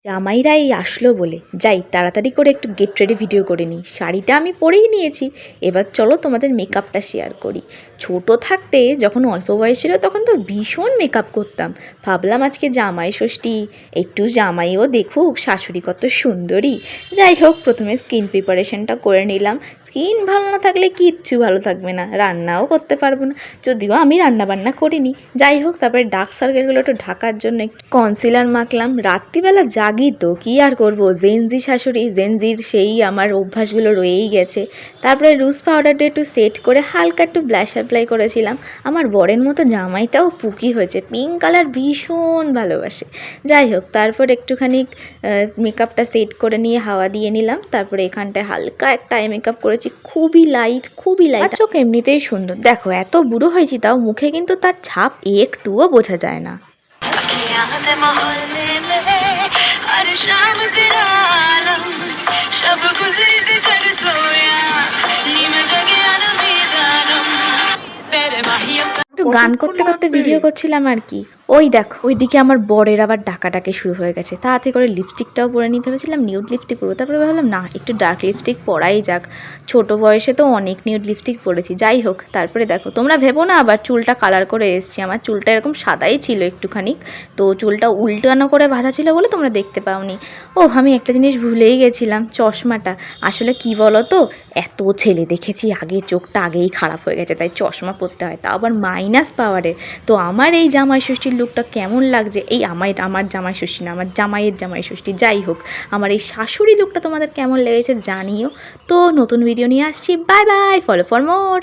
জামাইরা এই আসলো বলে যাই তাড়াতাড়ি করে একটু গেট রেডি ভিডিও করে নিই। শাড়িটা আমি পরেই নিয়েছি, এবার চলো তোমাদের মেকআপটা শেয়ার করি। ছোট থাকতে যখন অল্প বয়স ছিল তখন তো ভীষণ মেকআপ করতাম। ভাবলাম আজকে জামাই ষষ্ঠী, একটু জামাইও দেখুক শাশুড়ি কত সুন্দরী। যাই হোক, প্রথমে স্কিন প্রিপারেশনটা করে নিলাম। স্কিন ভালো না থাকলে কিচ্ছু ভালো থাকবে না, রান্নাও করতে পারবো না, যদিও আমি রান্না বান্না করিনি। যাই হোক, তারপরে ডার্ক সার্কেলগুলো একটু ঢাকার জন্য একটু কনসিলার মাখলাম। রাত্রিবেলা জাগি তো কী আর করবো, জেনজি শাশুড়ি, জেনজির সেই আমার অভ্যাসগুলো রয়েই গেছে। তারপরে রুজ পাউডারটা একটু সেট করে হালকা একটু ব্লাশ অ্যাপ্লাই করেছিলাম। আমার বরের মতো জামাইটাও পুকি হয়েছে, পিঙ্ক কালার ভীষণ ভালোবাসে। যাই হোক, তারপর একটুখানি মেকআপটা সেট করে নিয়ে হাওয়া দিয়ে নিলাম। তারপরে এখানটায় হালকা একটা আই মেকআপ করেছি, খুবই লাইট, খুবই লাইট। চোখ এমনিতেই সুন্দর, দেখো এত বুড়ো হয়েছি তাও মুখে কিন্তু তার ছাপ একটুও বোঝা যায় না। একটু গান করতে করতে ভিডিও করছিলাম আর কি। ওই দেখো, ওইদিকে আমার বরের আবার ডাকাডাকি শুরু হয়ে গেছে। তাড়াতাড়ি করে লিপস্টিকটাও পরে নিয়ে ভেবেছিলাম নিউড লিপস্টিক পরবো, তারপরে ভাবলাম না, একটু ডার্ক লিপস্টিক পরাই যাক। ছোট বয়সে তো অনেক নিউড লিপস্টিক পরেছি। যাই হোক, তারপরে দেখো, তোমরা ভেবো না আবার চুলটা কালার করে এসছি। আমার চুলটা এরকম সাদাই ছিল একটুখানি, তো চুলটা উল্টানো করে বাঁধা ছিল বলে তোমরা দেখতে পাওনি। ও, আমি একটা জিনিস ভুলেই গেছিলাম, চশমাটা। আসলে কি বলো তো, এত ছেলে দেখেছি আগে, চোখটা আগেই খারাপ হয়ে গেছে, তাই চশমা পরতে হয়, তা আবার মাইনাস পাওয়ারের। তো আমার এই জামাই ষষ্ঠীর লুকটা কেমন লাগছে, এই আমার জামাই ষষ্ঠী না, আমার জামাইয়ের জামাই ষষ্ঠী, যাই হোক, আমার এই শাশুড়ি লুকটা তোমাদের কেমন লেগেছে জানিও। তো নতুন ভিডিও নিয়ে আসছি, bye bye, follow for more.